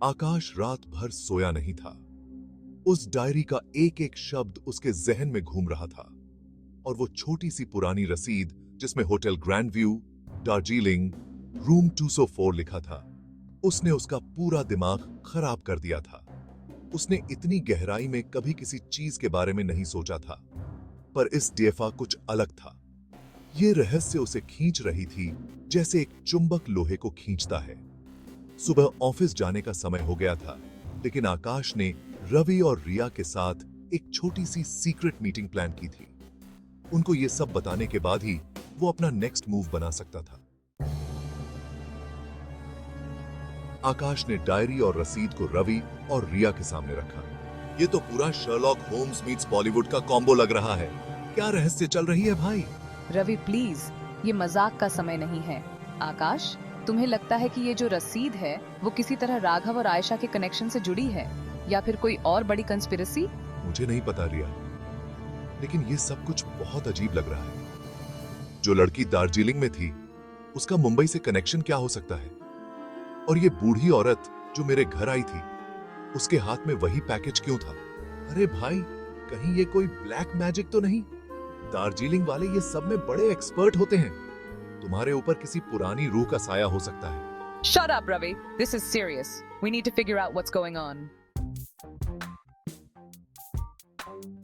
आकाश रात भर सोया नहीं था। उस डायरी का एक एक शब्द उसके जहन में घूम रहा था और वो छोटी सी पुरानी रसीद जिसमें hotel grand view, Darjeeling, room 204 लिखा था, उसने उसका पूरा दिमाग खराब कर दिया था। उसने इतनी गहराई में कभी किसी चीज के बारे में नहीं सोचा था, पर इस डीएफआ कुछ अलग था। ये रहस्य उसे खींच रही थी जैसे एक चुंबक लोहे को खींचता है। सुबह ऑफिस जाने का समय हो गया था, लेकिन आकाश ने रवि और रिया के साथ एक छोटी सी सीक्रेट मीटिंग प्लान की थी। उनको ये सब बताने के बाद ही वो अपना नेक्स्ट मूव बना सकता था। आकाश ने डायरी और रसीद को रवि और रिया के सामने रखा। ये तो पूरा शर्लॉक होम्स मीट्स बॉलीवुड का कॉम्बो लग रहा है। क्या रहस्य चल रही है भाई? रवि प्लीज, ये मजाक का समय नहीं है। आकाश, तुम्हें लगता है कि ये जो रसीद है वो किसी तरह राघव और आयशा के कनेक्शन से जुड़ी है या फिर कोई और बड़ी कंस्पिरेसी? मुझे नहीं पता रिया, लेकिन ये सब कुछ बहुत अजीब लग रहा है। जो लड़की दार्जिलिंग में थी, उसका मुंबई से कनेक्शन क्या हो सकता है? और ये बूढ़ी औरत जो मेरे घर आई थी, उसके हाथ में वही पैकेज क्यों था? अरे भाई, कहीं ये कोई ब्लैक मैजिक तो नहीं? दार्जिलिंग वाले ये सब में बड़े एक्सपर्ट होते हैं। तुम्हारे ऊपर किसी पुरानी रूह का साया हो सकता है। Shut up, Ravi. This is serious. We need to figure out what's going on.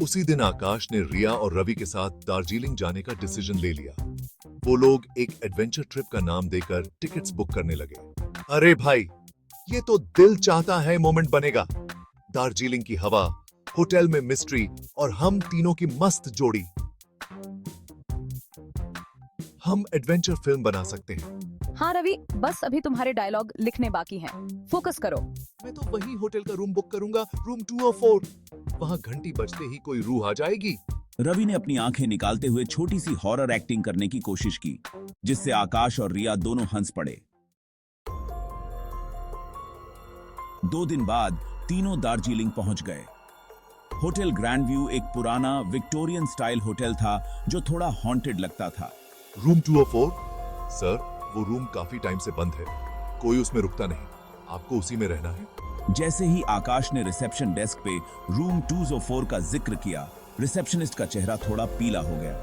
उसी दिन आकाश ने रिया और रवि के साथ दार्जिलिंग जाने का डिसीजन ले लिया। वो लोग एक एडवेंचर ट्रिप का नाम देकर टिकट्स बुक करने लगे। अरे भाई, ये तो दिल चाहता है मोमेंट बनेगा। दार्जिलिंग की हवा, होटल में मिस्ट्री और हम तीनों की मस्त जोड़ी। हम एडवेंचर फिल्म बना सकते हैं। हाँ रवि, बस अभी तुम्हारे डायलॉग लिखने बाकी हैं। फोकस करो। मैं तो वही होटल का रूम बुक करूंगा, रूम 204। वहाँ घंटी बजते ही कोई रूह आ जाएगी। रवि ने अपनी आंखें निकालते हुए छोटी सी हॉरर एक्टिंग करने की कोशिश की, जिससे आकाश और रिया दोनों हंस पड़े। 2 दिन बाद तीनों दार्जिलिंग पहुंच गए। होटल ग्रैंड व्यू एक पुराना विक्टोरियन स्टाइल होटल था जो थोड़ा हॉन्टेड लगता था। रूम 204? सर, वो रूम काफी टाइम से बंद है। कोई उसमें रुकता नहीं। आपको उसी में रहना है। जैसे ही आकाश ने रिसेप्शन डेस्क पे रूम 204 का जिक्र किया, रिसेप्शनिस्ट का चेहरा थोड़ा पीला हो गया।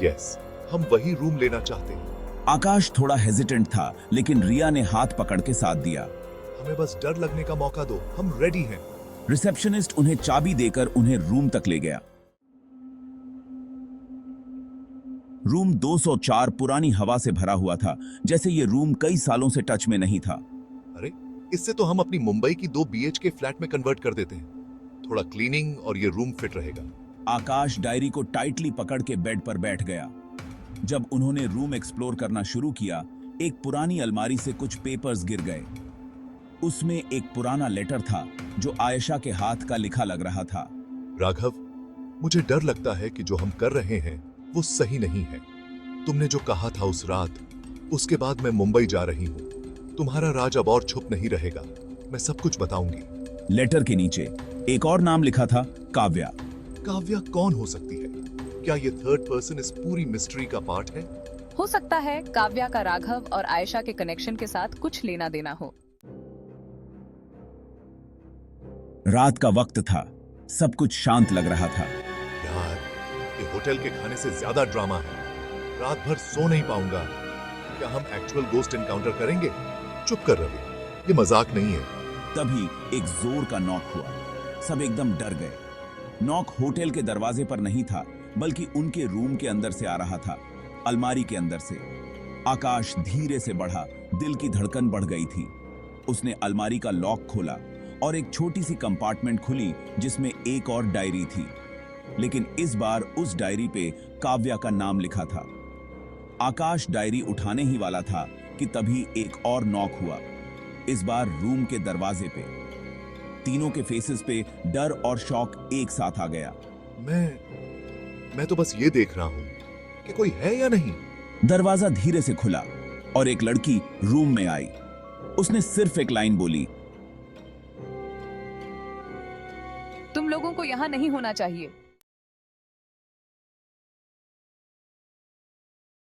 यस, हम वही रूम लेना चाहते हैं। आकाश थोड़ा हेजिटेंट था, लेकिन रिया ने हाथ पकड़ के साथ दिया। हमें बस डर लगने का मौका दो, हम रेडी हैं। रिसेप्शनिस्ट उन्हें चाबी देकर उन्हें रूम तक ले गया। रूम 204 पुरानी हवा से भरा हुआ था, जैसे ये रूम कई सालों से टच में नहीं था। अरे, इससे तो हम अपनी मुंबई की 2 BHK फ्लैट में कन्वर्ट कर देते हैं। थोड़ा क्लीनिंग और ये रूम फिट रहेगा। आकाश डायरी को टाइटली पकड़ के बेड पर बैठ गया। जब उन्होंने रूम एक्सप्लोर करना शुरू किया, एक पुरानी अलमारी से कुछ पेपर्स गिर गए। उसमें एक पुराना लेटर था जो आयशा के हाथ का लिखा लग रहा था। राघव, मुझे डर लगता है कि जो हम कर रहे हैं वो सही नहीं है। तुमने जो कहा था उस रात, उसके बाद मैं मुंबई जा रही हूँ। तुम्हारा राज अब और छुप नहीं रहेगा। मैं सब कुछ बताऊंगी। लेटर के नीचे एक और नाम लिखा था, काव्या। काव्या कौन हो सकती है? क्या ये थर्ड पर्सन इस पूरी मिस्ट्री का पार्ट है? हो सकता है काव्या का राघव और आयशा के कनेक्शन के साथ कुछ लेना देना हो। रात का वक्त था, सब कुछ शांत लग रहा था। यार, ये होटल के खाने से ज्यादा ड्रामा है। रात भर सो नहीं पाऊंगा। क्या हम एक्चुअल गोस्ट एनकाउंटर करेंगे? चुप कर रवि, ये मजाक नहीं है। तभी एक जोर का नॉक हुआ। सब एकदम डर गए। नॉक होटल के दरवाजे पर नहीं था, बल्कि उनके रूम के अंदर से आ रहा था, अलमारी के अंदर से। आकाश धीरे से बढ़ा, दिल की धड़कन बढ़ गई थी। उसने अलमारी का लॉक खोला और एक छोटी सी कंपार्टमेंट खुली जिसमें एक और डायरी थी, लेकिन इस बार उस डायरी पे काव्या का नाम लिखा था। आकाश डायरी उठाने ही वाला था कि तभी एक और नॉक हुआ, इस बार रूम के दरवाजे पे। तीनों के फेसेस पे डर और शॉक एक साथ आ गया। मैं तो बस ये देख रहा हूँ कि कोई है या नहीं। दरवाजा धीरे से खुला और एक लड़की रूम में आई। उसने सिर्फ एक लाइन बोली, तुम लोगों को यहाँ नहीं होना चाहिए।